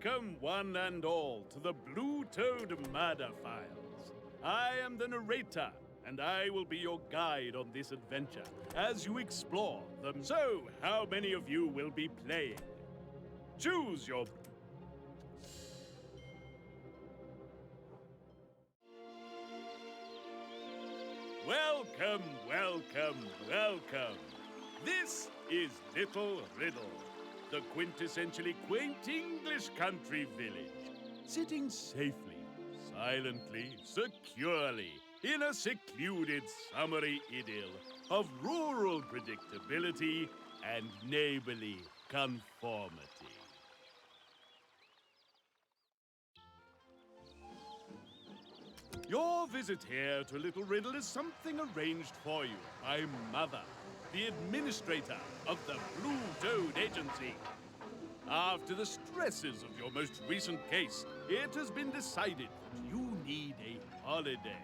Welcome, one and all, to the Blue Toad Murder Files. I am the narrator, and I will be your guide on this adventure as you explore them. So, how many of you will be playing? Choose your... Welcome, welcome, welcome. This is Little Riddle, the quintessentially quaint English country village, sitting safely, silently, securely, in a secluded summery idyll of rural predictability and neighborly conformity. Your visit here to Little Riddle is something arranged for you by Mother, the administrator of the Blue Toad Agency. After the stresses of your most recent case, it has been decided that you need a holiday.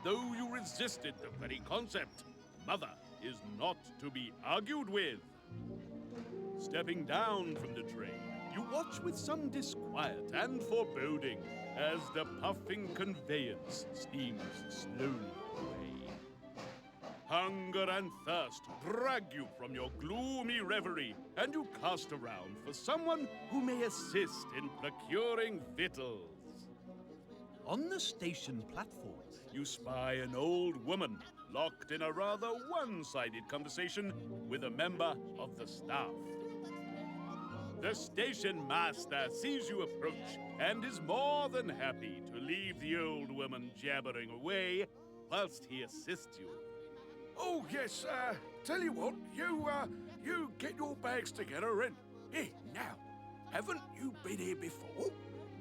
Though you resisted the very concept, Mother is not to be argued with. Stepping down from the train, you watch with some disquiet and foreboding as the puffing conveyance steams slowly away. Hunger and thirst drag you from your gloomy reverie, and you cast around for someone who may assist in procuring victuals. On the station platform, you spy an old woman locked in a rather one-sided conversation with a member of the staff. The station master sees you approach and is more than happy to leave the old woman jabbering away whilst he assists you. Oh, yes, tell you what, you get your bags together and... Here, now, haven't you been here before?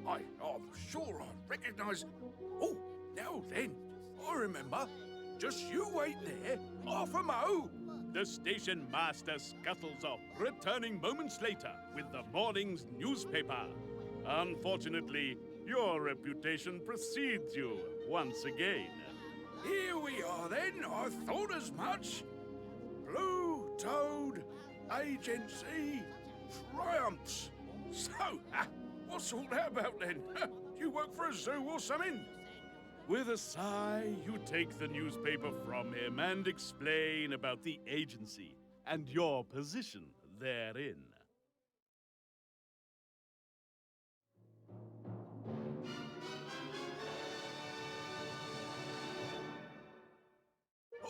I'm sure I recognise... Oh, now then, I remember. Just you wait there, half a mo. The station master scuttles off, returning moments later with the morning's newspaper. Unfortunately, your reputation precedes you once again. Here we are then, I thought as much. Blue Toad Agency triumphs. So, what's all that about then? You work for a zoo or something? With a sigh, you take the newspaper from him and explain about the agency and your position therein.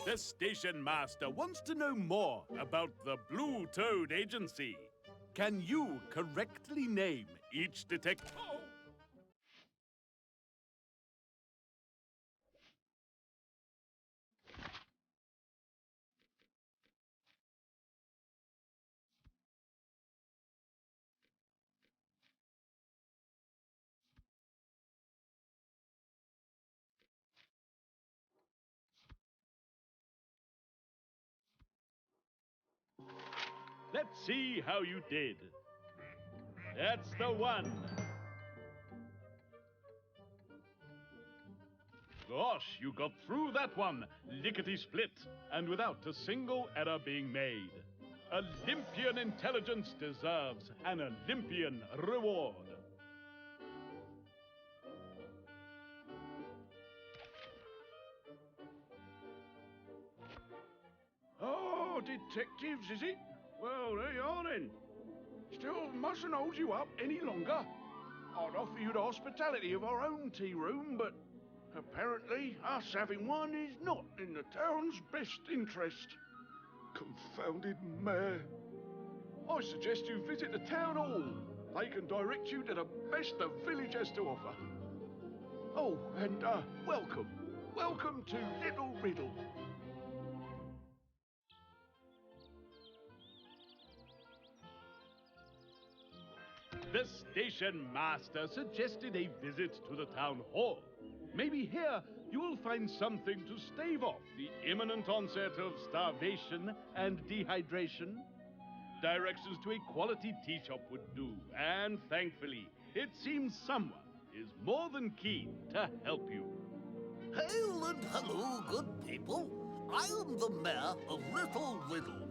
The station master wants to know more about the Blue Toad Agency. Can you correctly name each detective? Let's see how you did. That's the one. Gosh, you got through that one, lickety-split, and without a single error being made. Olympian intelligence deserves an Olympian reward. Oh, detectives, is it? Well, there you are then. Still mustn't hold you up any longer. I'd offer you the hospitality of our own tea room, but apparently us having one is not in the town's best interest. Confounded mayor. I suggest you visit the town hall. They can direct you to the best the village has to offer. Oh, and welcome. Welcome to Little Riddle. The station master suggested a visit to the town hall. Maybe here you will find something to stave off the imminent onset of starvation and dehydration. Directions to a quality tea shop would do, and thankfully, it seems someone is more than keen to help you. Hail and hello, good people. I am the mayor of Little Riddle,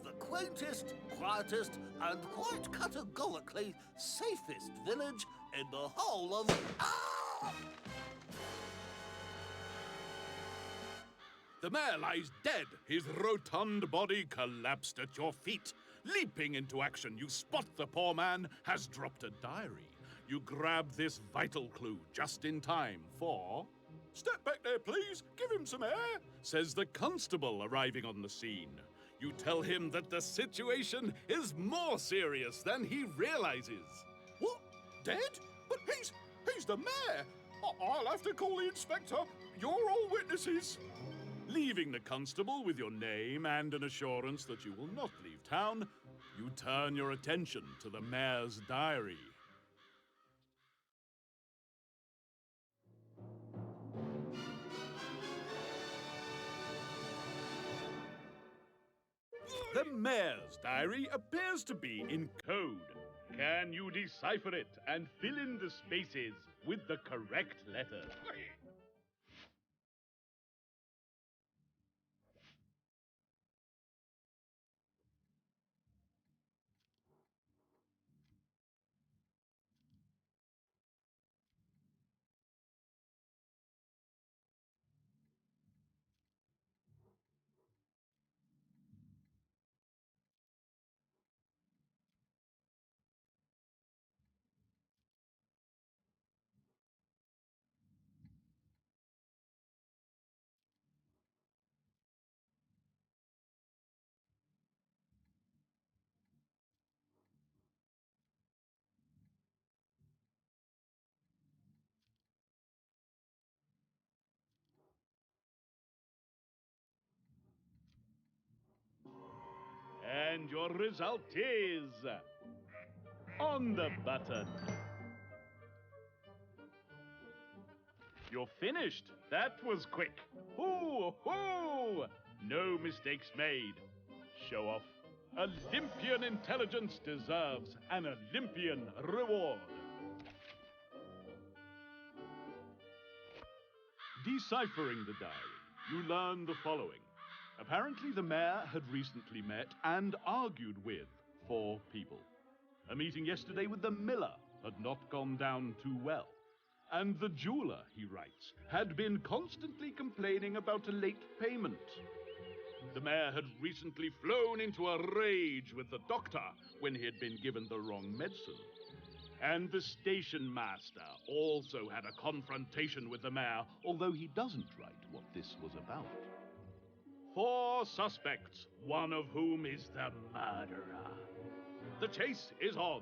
the quaintest, quietest, and quite categorically safest village in the whole of... Ah! The mayor lies dead, his rotund body collapsed at your feet. Leaping into action, you spot the poor man has dropped a diary. You grab this vital clue just in time for... "Step back there, please. Give him some air," says the constable arriving on the scene. You tell him that the situation is more serious than he realizes. "What? Dead? But he's the mayor. I'll have to call the inspector. You're all witnesses." Leaving the constable with your name and an assurance that you will not leave town, you turn your attention to the mayor's diary. The mayor's diary appears to be in code. Can you decipher it and fill in the spaces with the correct letters? And your result is... on the button. You're finished. That was quick. Hoo, hoo! No mistakes made. Show off. Olympian intelligence deserves an Olympian reward. Deciphering the diary, you learn the following. Apparently, the mayor had recently met and argued with 4 people. A meeting yesterday with the miller had not gone down too well. And the jeweler, he writes, had been constantly complaining about a late payment. The mayor had recently flown into a rage with the doctor when he had been given the wrong medicine. And the station master also had a confrontation with the mayor, although he doesn't write what this was about. 4 suspects, one of whom is the murderer. The chase is on.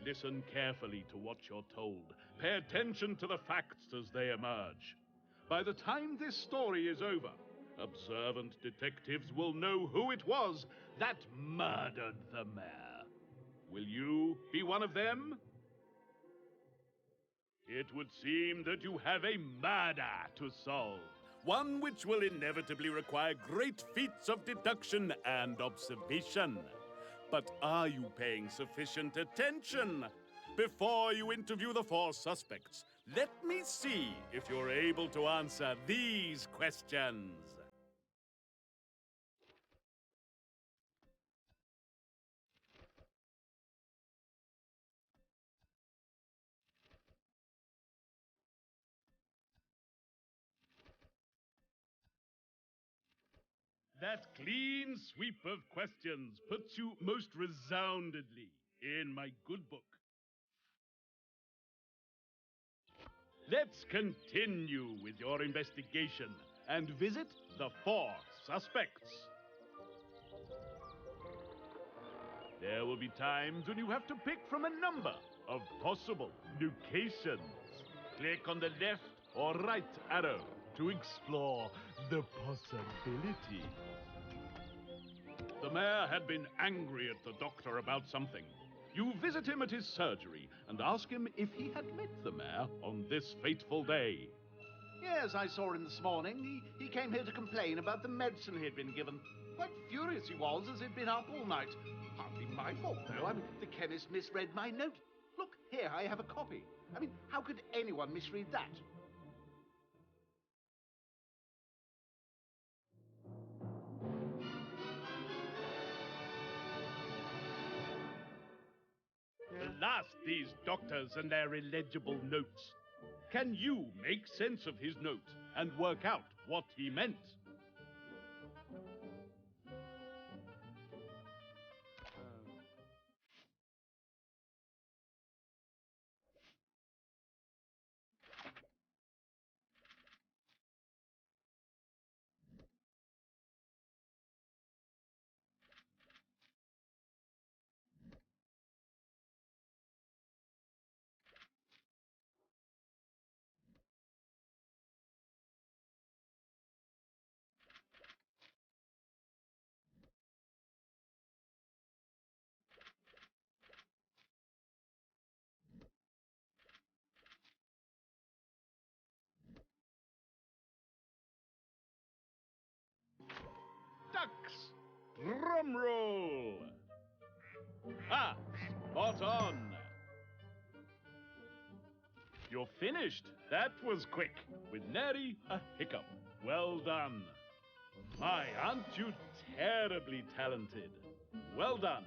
Listen carefully to what you're told. Pay attention to the facts as they emerge. By the time this story is over, observant detectives will know who it was that murdered the mayor. Will you be one of them? It would seem that you have a murder to solve. One which will inevitably require great feats of deduction and observation. But are you paying sufficient attention? Before you interview the 4 suspects, let me see if you're able to answer these questions. That clean sweep of questions puts you most resoundingly in my good book. Let's continue with your investigation and visit the 4 suspects. There will be times when you have to pick from a number of possible locations. Click on the left or right arrow to explore the possibilities. The mayor had been angry at the doctor about something. You visit him at his surgery and ask him if he had met the mayor on this fateful day. Yes, I saw him this morning. He came here to complain about the medicine he'd been given. Quite furious he was, as he'd been up all night. Hardly my fault, though. The chemist misread my note. Look, here, I have a copy. How could anyone misread that? last, these doctors and their illegible notes. Can you make sense of his note and work out what he meant? Ducks! Drum roll! Ah, spot on! You're finished. That was quick, with nary a hiccup. Well done. My, aren't you terribly talented? Well done.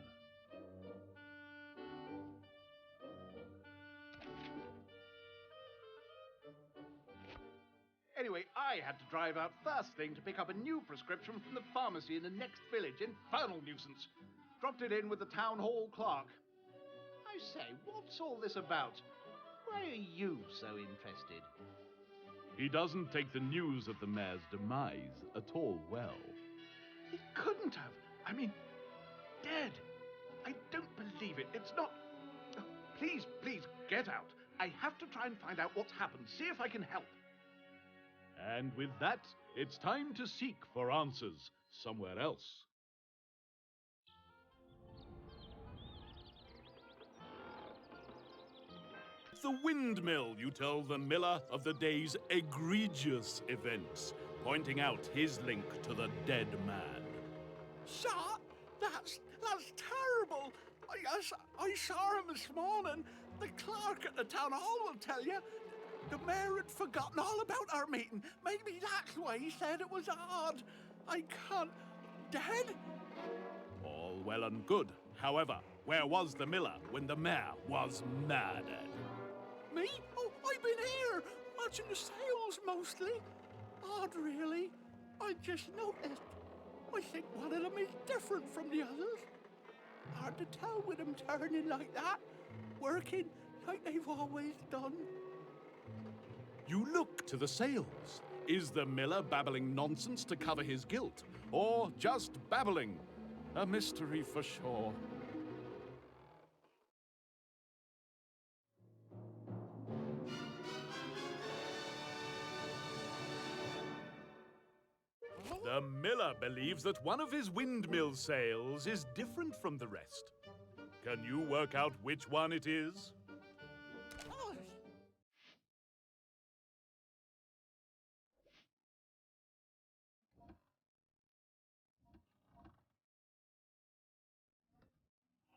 Anyway, I had to drive out first thing to pick up a new prescription from the pharmacy in the next village. Infernal nuisance. Dropped it in with the town hall clerk. I say, what's all this about? Why are you so interested? He doesn't take the news of the mayor's demise at all well. He couldn't have. I mean, dead. I don't believe it. It's not... Oh, please, please, get out. I have to try and find out what's happened. See if I can help. And with that, it's time to seek for answers somewhere else. The windmill, you tell the miller of the day's egregious events, pointing out his link to the dead man. Sir, that's terrible. I saw him this morning. The clerk at the town hall will tell you. The mayor had forgotten all about our meeting. Maybe that's why he said it was odd. I can't... Dead? All well and good. However, where was the miller when the mayor was murdered? Me? Oh, I've been here, watching the sales mostly. Odd, really. I just noticed. I think one of them is different from the others. Hard to tell with them turning like that, working like they've always done. You look to the sales. Is the miller babbling nonsense to cover his guilt? Or just babbling? A mystery for sure. The miller believes that one of his windmill sales is different from the rest. Can you work out which one it is?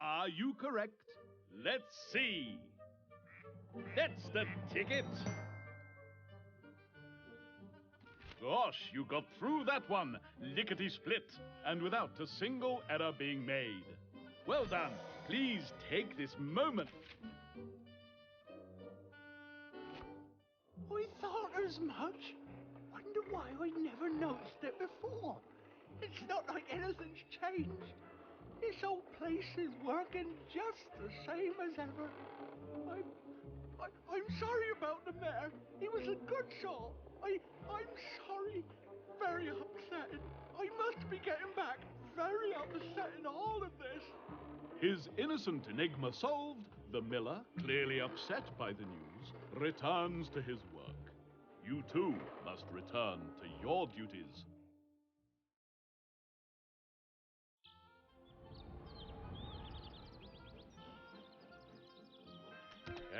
Are you correct? Let's see. That's the ticket. Gosh, you got through that one, lickety-split, and without a single error being made. Well done. Please take this moment. I thought as much. Wonder why I never noticed it before. It's not like anything's changed. This old place is working just the same as ever. I'm sorry about the mayor. He was a good soul. I'm sorry. Very upsetting. I must be getting back. Very upsetting, all of this. His innocent enigma solved, the miller, clearly upset by the news, returns to his work. You too must return to your duties.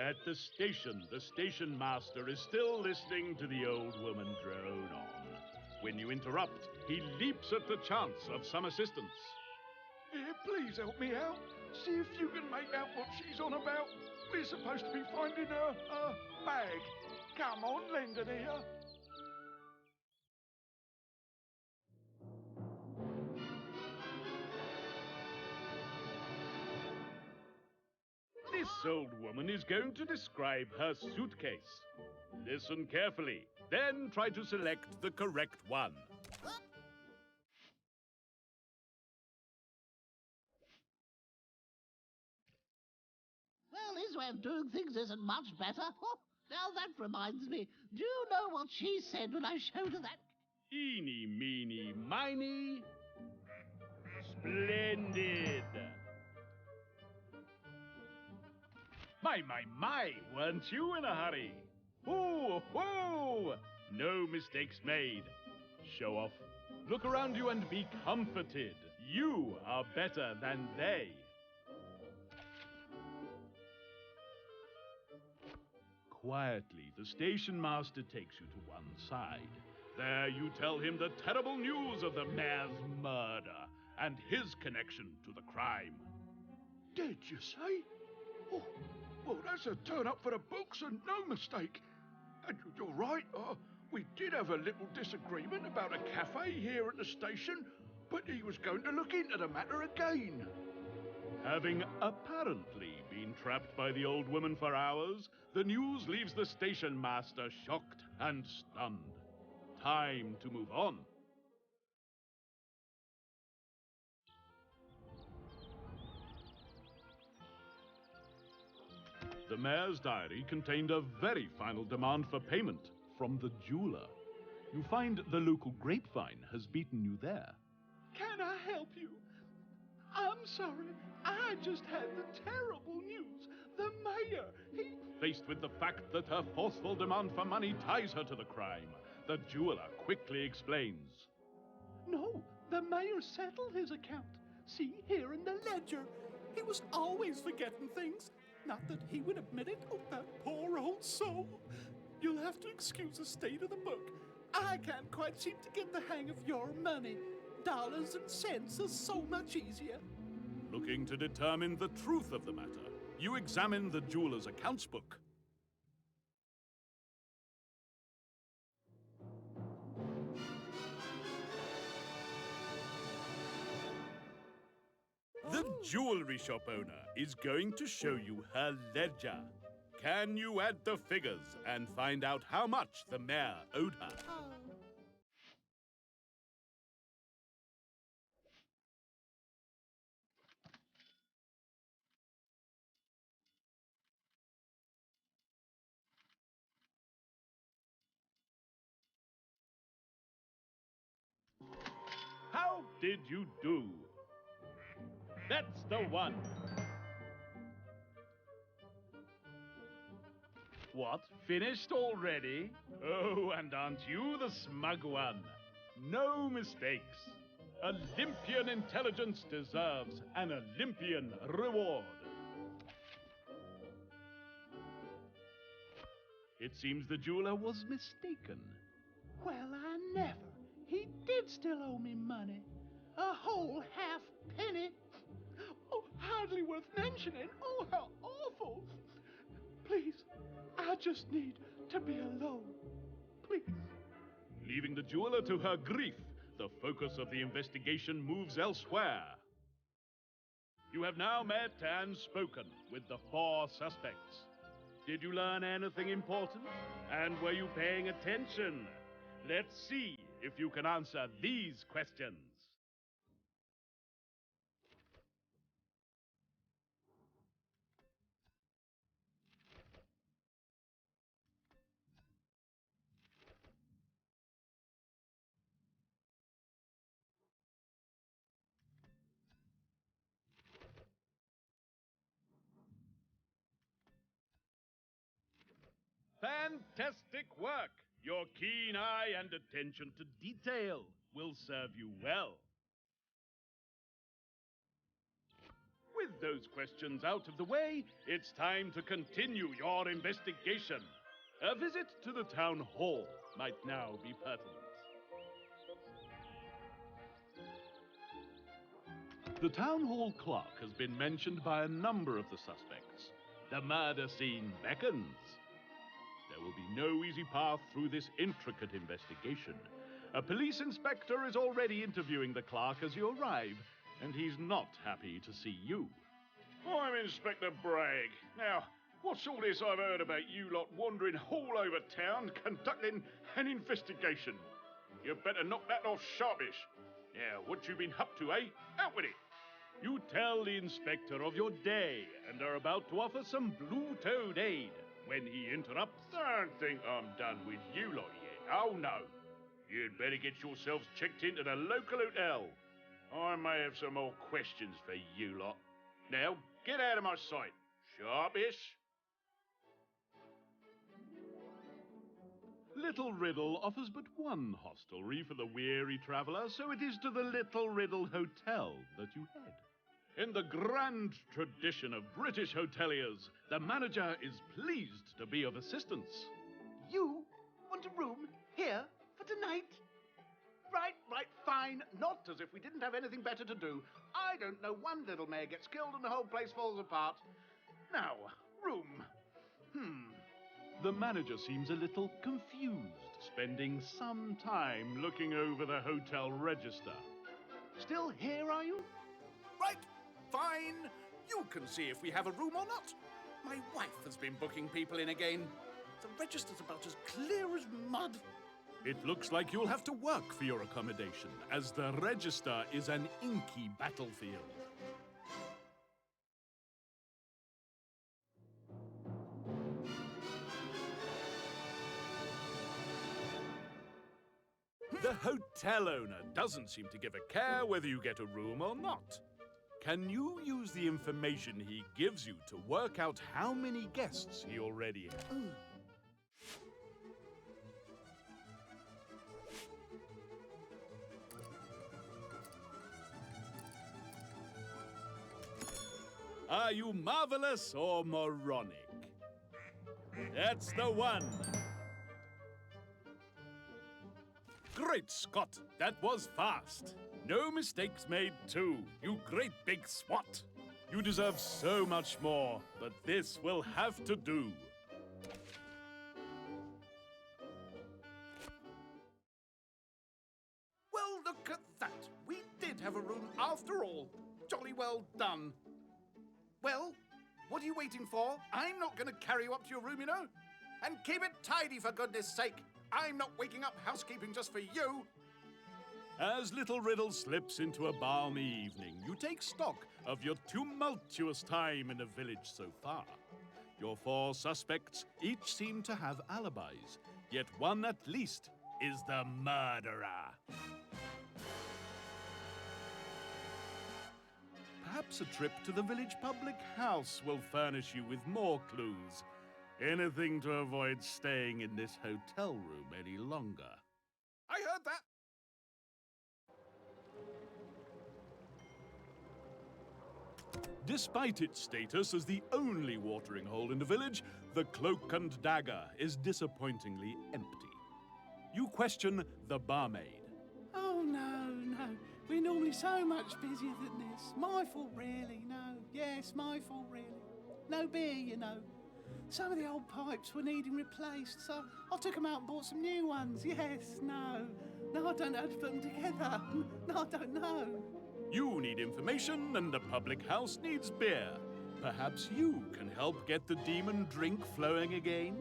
At the station master is still listening to the old woman drone on. When you interrupt, he leaps at the chance of some assistance. Here, please help me out. See if you can make out what she's on about. We're supposed to be finding her bag. Come on, lend an ear. This old woman is going to describe her suitcase. Listen carefully, then try to select the correct one. Well, his way of doing things isn't much better. Oh, now that reminds me. Do you know what she said when I showed her that? Eeny, meeny, miny. Splendid! My, weren't you in a hurry? Hoo, hoo! No mistakes made. Show off. Look around you and be comforted. You are better than they. Quietly, the station master takes you to one side. There you tell him the terrible news of the mayor's murder and his connection to the crime. Did you say? Oh, well, that's a turn up for the books and no mistake. And you're right, we did have a little disagreement about a cafe here at the station, but he was going to look into the matter again. Having apparently been trapped by the old woman for hours, the news leaves the station master shocked and stunned. Time to move on. The mayor's diary contained a very final demand for payment from the jeweler. You find the local grapevine has beaten you there. Can I help you? I'm sorry, I just had the terrible news. The mayor, he... Faced with the fact that her forceful demand for money ties her to the crime, the jeweler quickly explains. No, the mayor settled his account. See, here in the ledger. He was always forgetting things. Not that he would admit it. Oh, that poor old soul. You'll have to excuse the state of the book. I can't quite seem to get the hang of your money. Dollars and cents are so much easier. Looking to determine the truth of the matter, you examine the jeweler's accounts book. The jewelry shop owner is going to show you her ledger. Can you add the figures and find out how much the mayor owed her? How did you do? That's the one. What, finished already? Oh, and aren't you the smug one? No mistakes. Olympian intelligence deserves an Olympian reward. It seems the jeweler was mistaken. Well, I never. He did still owe me money. A whole half penny. Oh, hardly worth mentioning. Oh, how awful. Please, I just need to be alone. Please. Leaving the jeweler to her grief, the focus of the investigation moves elsewhere. You have now met and spoken with the 4 suspects. Did you learn anything important? And were you paying attention? Let's see if you can answer these questions. Fantastic work! Your keen eye and attention to detail will serve you well. With those questions out of the way, it's time to continue your investigation. A visit to the town hall might now be pertinent. The town hall clerk has been mentioned by a number of the suspects. The murder scene beckons. There will be no easy path through this intricate investigation. A police inspector is already interviewing the clerk as you arrive, and he's not happy to see you. I'm Inspector Bragg. Now, what's all this I've heard about you lot wandering all over town conducting an investigation? You better knock that off sharpish. Now, what you been up to, eh? Out with it. You tell the inspector of your day and are about to offer some blue-toed aid when he interrupts. Don't think I'm done with you lot yet. Oh, no. You'd better get yourselves checked into the local hotel. I may have some more questions for you lot. Now, get out of my sight. Sharpish. Little Riddle offers but one hostelry for the weary traveller, so it is to the Little Riddle Hotel that you head. In the grand tradition of British hoteliers, the manager is pleased to be of assistance. You want a room here for tonight? Right, fine. Not as if we didn't have anything better to do. I don't know one little mare gets killed and the whole place falls apart. Now, room. The manager seems a little confused, spending some time looking over the hotel register. Still here, are you? Right, fine. You can see if we have a room or not. My wife has been booking people in again. The register's about as clear as mud. It looks like you'll have to work for your accommodation, as the register is an inky battlefield. The hotel owner doesn't seem to give a care whether you get a room or not. Can you use the information he gives you to work out how many guests he already has? Are you marvelous or moronic? That's the one. Great Scott, that was fast. No mistakes made, too. You great big swat. You deserve so much more, but this will have to do. Well, look at that. We did have a room after all. Jolly well done. Well, what are you waiting for? I'm not going to carry you up to your room, you know. And keep it tidy, for goodness sake. I'm not waking up housekeeping just for you. As Little Riddle slips into a balmy evening, you take stock of your tumultuous time in the village so far. Your 4 suspects each seem to have alibis, yet one at least is the murderer. Perhaps a trip to the village public house will furnish you with more clues. Anything to avoid staying in this hotel room any longer. I heard that. Despite its status as the only watering hole in the village, the Cloak and Dagger is disappointingly empty. You question the barmaid. Oh, no. We're normally so much busier than this. My fault, really, no. Yes, my fault, really. No beer, you know. Some of the old pipes were needing replaced, so I took them out and bought some new ones. Yes, no. No, I don't know how to put them together. No, I don't know. You need information, and the public house needs beer. Perhaps you can help get the demon drink flowing again?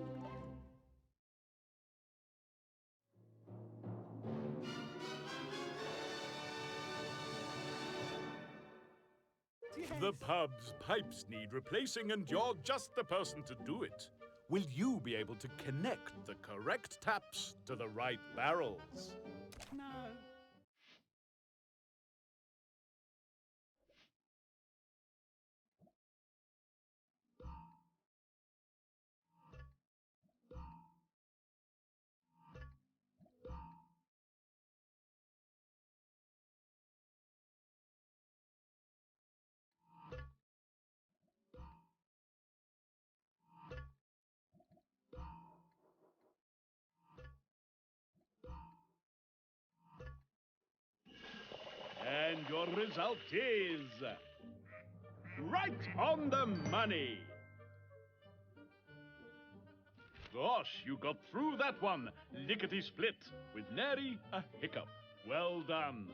Yes. The pub's pipes need replacing, and you're just the person to do it. Will you be able to connect the correct taps to the right barrels? No. And your result is right on the money. Gosh, you got through that one, lickety-split, with nary a hiccup. Well done.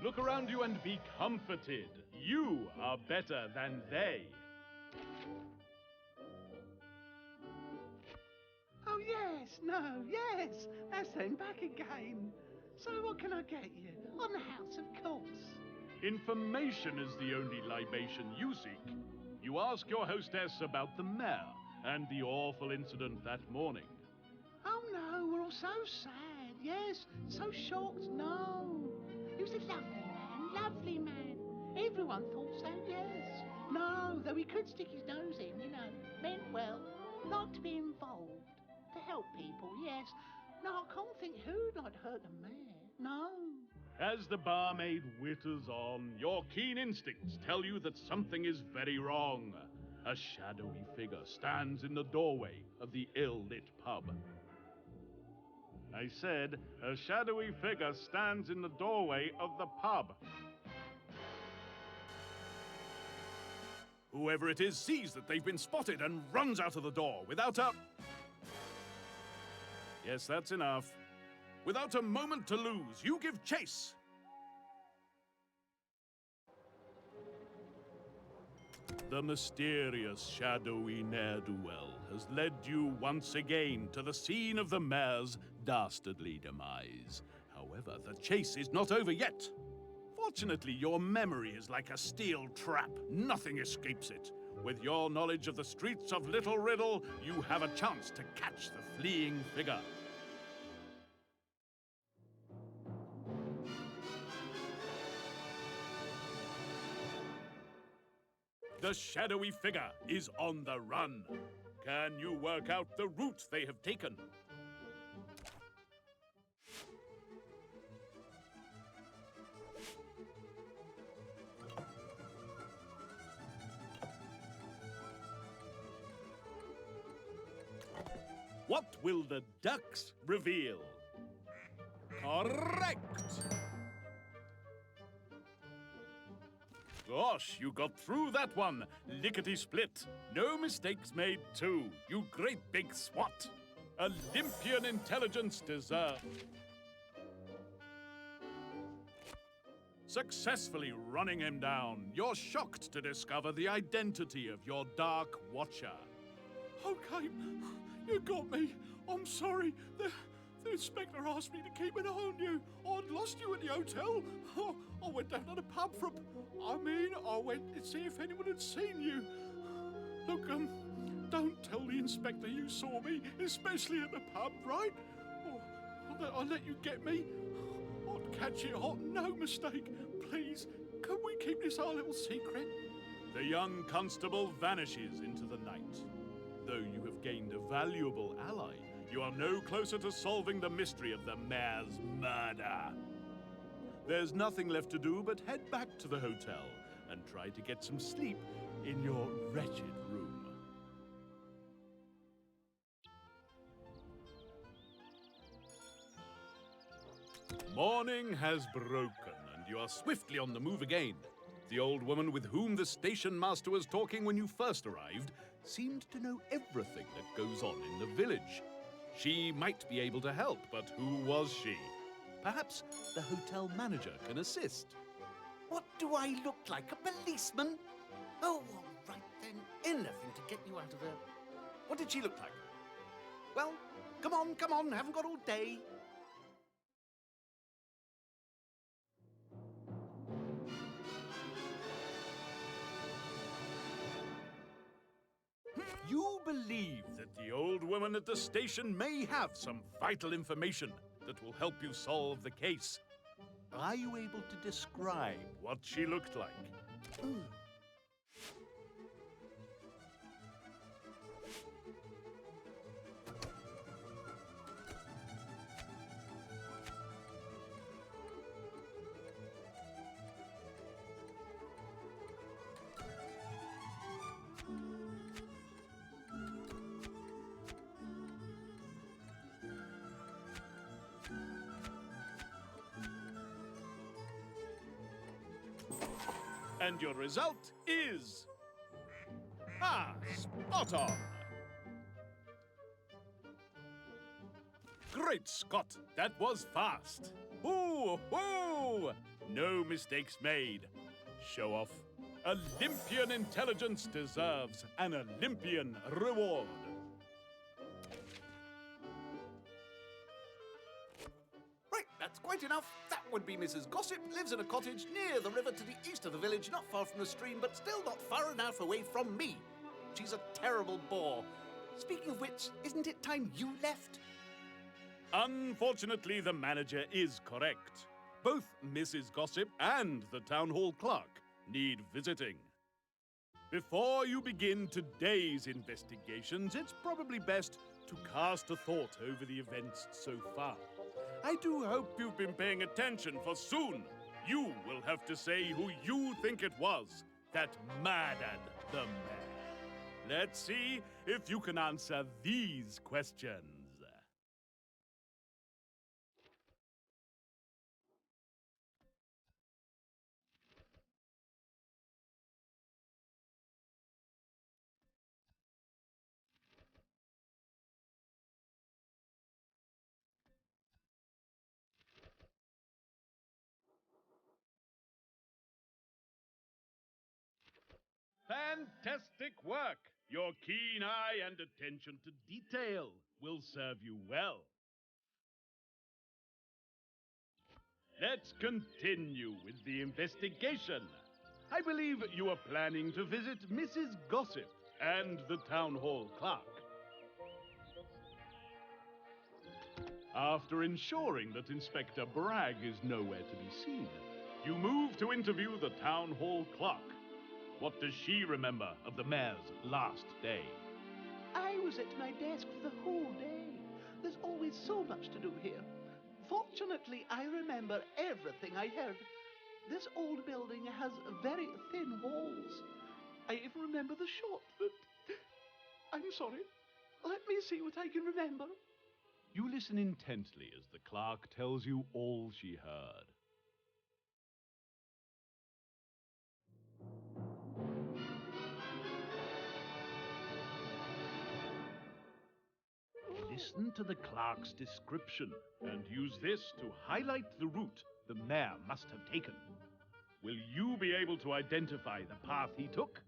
Look around you and be comforted. you are better than they. Oh, yes, no, yes. That's them back again. So what can I get you? On the house, of course. Information is the only libation you seek. You ask your hostess about the mayor and the awful incident that morning. Oh, no, we're all so sad. Yes, so shocked. No. He was a lovely man. Everyone thought so, yes. No, though he could stick his nose in, you know. Meant well. Liked to be involved. To help people, yes. No, I can't think who'd like to hurt the mayor. No. As the barmaid witters on, your keen instincts tell you that something is very wrong. A shadowy figure stands in the doorway of the ill-lit pub. I said, a shadowy figure stands in the doorway of the pub. Whoever it is sees that they've been spotted and runs out of the door without a... Yes, that's enough. Without a moment to lose, you give chase. The mysterious, shadowy ne'er-do-well has led you once again to the scene of the mayor's dastardly demise. However, the chase is not over yet. Fortunately, your memory is like a steel trap. Nothing escapes it. With your knowledge of the streets of Little Riddle, you have a chance to catch the fleeing figure. The shadowy figure is on the run. Can you work out the route they have taken? What will the ducks reveal? Correct! Gosh, you got through that one. Lickety-split. No mistakes made, too. You great big swat. Olympian intelligence deserved. Successfully running him down, you're shocked to discover the identity of your Dark Watcher. Okay, you got me. I'm sorry. The inspector asked me to keep an eye on you. I'd lost you at the hotel. I went down to the pub I went to see if anyone had seen you. Look, don't tell the inspector you saw me, especially at the pub, right? I'll let you get me. I'd catch it hot, no mistake. Please, can we keep this our little secret? The young constable vanishes into the night. Though you have gained a valuable ally, you are no closer to solving the mystery of the mayor's murder. There's nothing left to do but head back to the hotel and try to get some sleep in your wretched room. Morning has broken, and you are swiftly on the move again. The old woman with whom the station master was talking when you first arrived seemed to know everything that goes on in the village. She might be able to help, but who was she? Perhaps the hotel manager can assist. What do I look like, a policeman? Oh, all right then, anything to get you out of there. What did she look like? Well, come on, haven't got all day. You believe that the old woman at the station may have some vital information that will help you solve the case. Are you able to describe what she looked like? And your result is... spot on! Great Scott, that was fast! Ooh, ooh! No mistakes made. Show off. Olympian intelligence deserves an Olympian reward. Right, that's quite enough. That would be Mrs. Gossip, lives in a cottage near the river to the east of the village, not far from the stream, but still not far enough away from me. She's a terrible bore. Speaking of which, isn't it time you left? Unfortunately, the manager is correct. Both Mrs. Gossip and the town hall clerk need visiting. Before you begin today's investigations, it's probably best to cast a thought over the events so far. I do hope you've been paying attention, for soon you will have to say who you think it was that murdered the man. Let's see if you can answer these questions. Fantastic work! Your keen eye and attention to detail will serve you well. Let's continue with the investigation. I believe you are planning to visit Mrs. Gossip and the town hall clerk. After ensuring that Inspector Bragg is nowhere to be seen, you move to interview the town hall clerk. What does she remember of the mayor's last day? I was at my desk for the whole day. There's always so much to do here. Fortunately, I remember everything I heard. This old building has very thin walls. I even remember the shot, but I'm sorry. Let me see what I can remember. You listen intently as the clerk tells you all she heard. Listen to the clerk's description and use this to highlight the route the mayor must have taken. Will you be able to identify the path he took?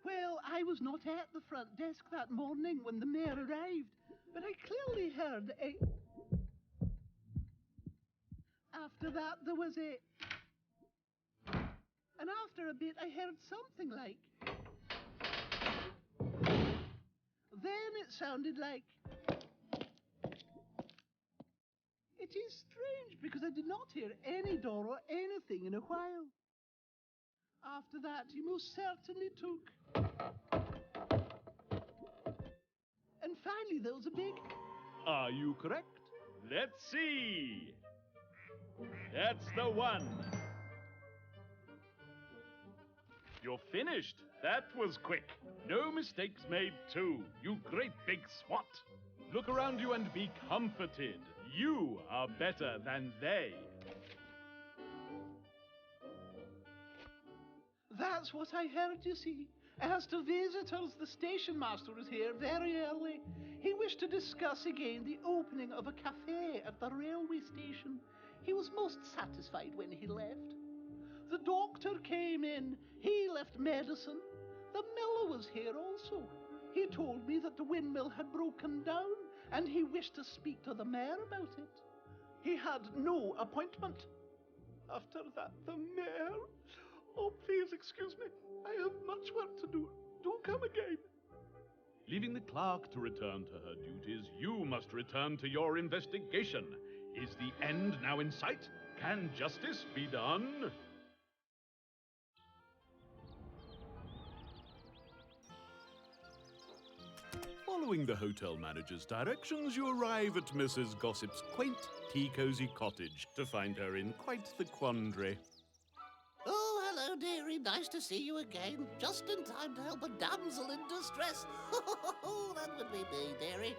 Well, I was not at the front desk that morning when the mayor arrived, but I clearly heard a... After that, there was a... And after a bit, I heard something like... Then it sounded like... It is strange, because I did not hear any door or anything in a while. After that, he most certainly took... And finally, there was a big... Are you correct? Let's see. That's the one. You're finished. That was quick. No mistakes made, too. You great big swat. Look around you and be comforted. You are better than they. That's what I heard, you see. As to visitors, the station master was here very early. He wished to discuss again the opening of a cafe at the railway station. He was most satisfied when he left. The doctor came in. He left medicine. The miller was here also. He told me that the windmill had broken down, and he wished to speak to the mayor about it. He had no appointment. After that, the mayor... Oh, please excuse me. I have much work to do. Do come again. Leaving the clerk to return to her duties, you must return to your investigation. Is the end now in sight? Can justice be done? Following the hotel manager's directions, you arrive at Mrs. Gossip's quaint, tea-cozy cottage to find her in quite the quandary. Oh, hello, dearie. Nice to see you again. Just in time to help a damsel in distress. That would be me, dearie.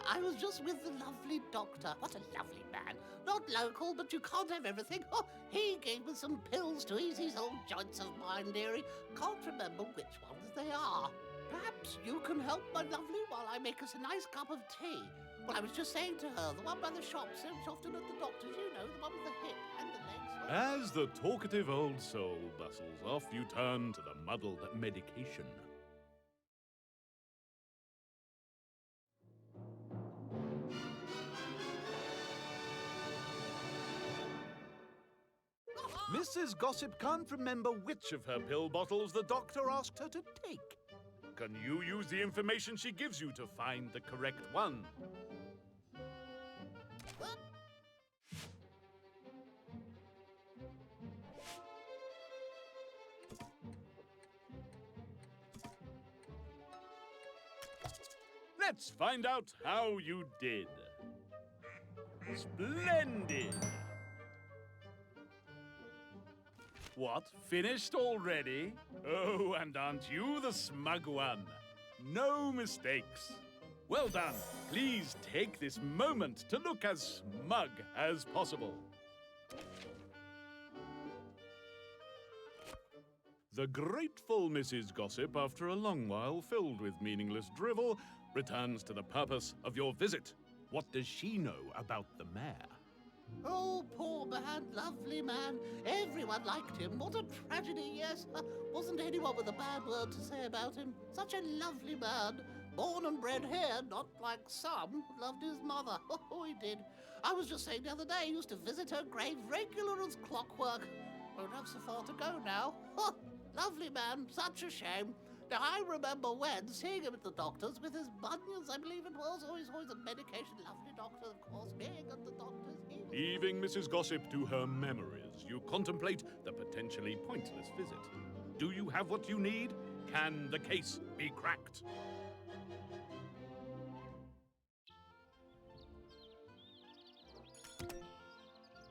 I was just with the lovely doctor. What a lovely man. Not local, but you can't have everything. Oh, he gave me some pills to ease these old joints of mine, dearie. Can't remember which ones they are. Perhaps you can help, my lovely, while I make us a nice cup of tea. Well, I was just saying to her, the one by the shop, so often at the doctor's, you know, the one with the hip and the legs. As the talkative old soul bustles off, you turn to the muddled medication. Mrs. Gossip can't remember which of her pill bottles the doctor asked her to take. Can you use the information she gives you to find the correct one? Let's find out how you did. Splendid! What, finished already? Oh, and aren't you the smug one? No mistakes. Well done. Please take this moment to look as smug as possible. The grateful Mrs. Gossip, after a long while filled with meaningless drivel, returns to the purpose of your visit. What does she know about the mayor? Oh, poor man, lovely man. Everyone liked him. What a tragedy, yes. Wasn't anyone with a bad word to say about him. Such a lovely man. Born and bred here, not like some. Loved his mother. Oh, he did. I was just saying the other day he used to visit her grave regular as clockwork. Won't have so far to go now. Lovely man, such a shame. Now, I remember when seeing him at the doctor's with his bunions, I believe it was. Always a medication. Lovely doctor, of course. Being at the doctor's. Leaving Mrs. Gossip to her memories, you contemplate the potentially pointless visit. Do you have what you need? Can the case be cracked?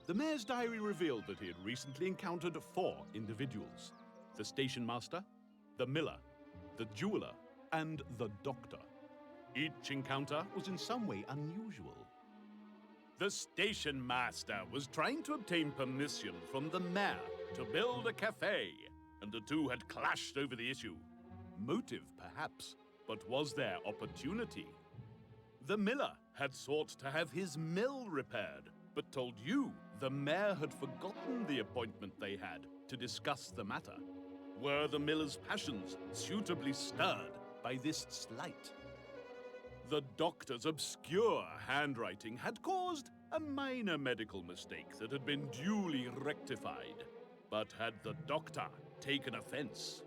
The mayor's diary revealed that he had recently encountered 4 individuals: the station master, the miller, the jeweler, and the doctor. Each encounter was in some way unusual. The station master was trying to obtain permission from the mayor to build a cafe, and the two had clashed over the issue. Motive, perhaps, but was there opportunity? The miller had sought to have his mill repaired, but told you the mayor had forgotten the appointment they had to discuss the matter. Were the miller's passions suitably stirred by this slight? The doctor's obscure handwriting had caused a minor medical mistake that had been duly rectified. But had the doctor taken offense?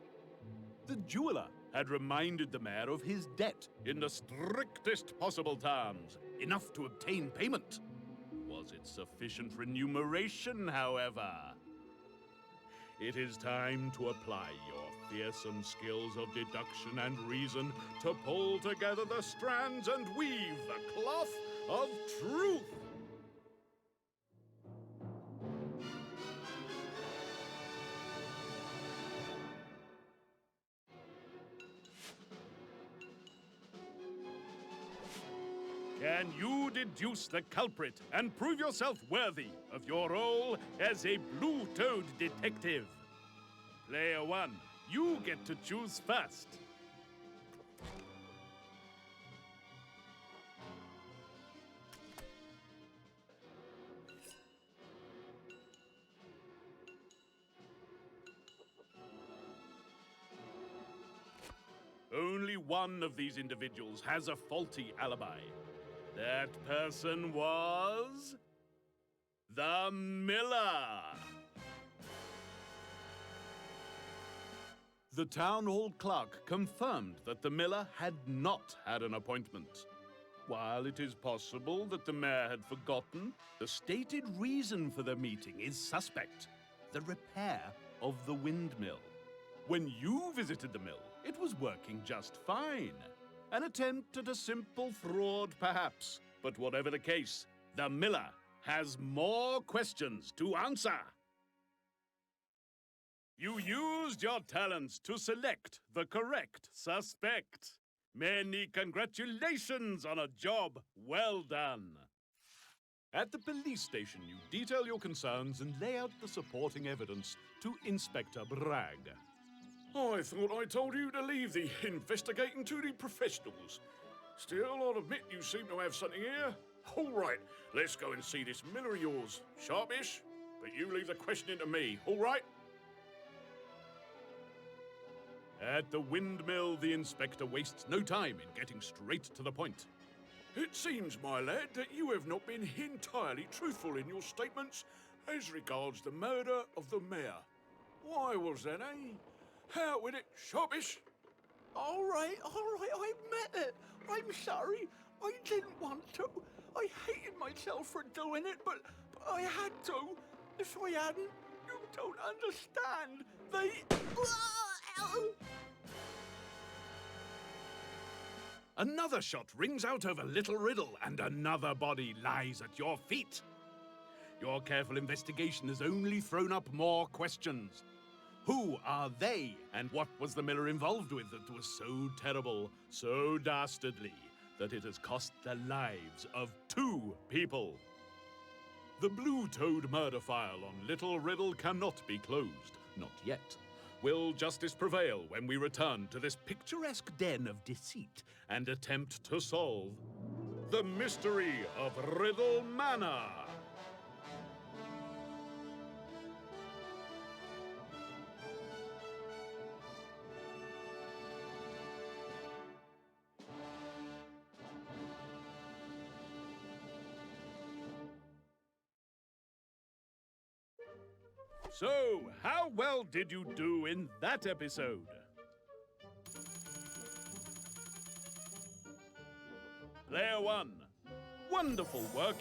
The jeweler had reminded the mayor of his debt in the strictest possible terms, enough to obtain payment. Was it sufficient remuneration, however? It is time to apply your fearsome skills of deduction and reason to pull together the strands and weave the cloth of truth. Can you deduce the culprit and prove yourself worthy of your role as a blue-toed detective? Player 1, you get to choose first. Only one of these individuals has a faulty alibi. That person was the miller. The town hall clerk confirmed that the miller had not had an appointment. While it is possible that the mayor had forgotten, the stated reason for the meeting is suspect: the repair of the windmill. When you visited the mill, it was working just fine. An attempt at a simple fraud, perhaps. But whatever the case, the miller has more questions to answer. You used your talents to select the correct suspect. Many congratulations on a job well done. At the police station, you detail your concerns and lay out the supporting evidence to Inspector Bragg. I thought I told you to leave the investigating to the professionals. Still, I'll admit you seem to have something here. All right, let's go and see this miller of yours. Sharpish, but you leave the questioning to me, all right? At the windmill, the inspector wastes no time in getting straight to the point. It seems, my lad, that you have not been entirely truthful in your statements as regards the murder of the mayor. Why was that, eh? Out with it, Sharpish. All right, I admit it. I'm sorry. I didn't want to. I hated myself for doing it, but I had to. If I hadn't, you don't understand. Another shot rings out over Little Riddle, and another body lies at your feet. Your careful investigation has only thrown up more questions. Who are they, and what was the miller involved with that was so terrible, so dastardly, that it has cost the lives of 2 people? The Blue Toad murder file on Little Riddle cannot be closed, not yet. Will justice prevail when we return to this picturesque den of deceit and attempt to solve the mystery of Riddle Manor? So, how well did you do in that episode? Player 1. Wonderful work.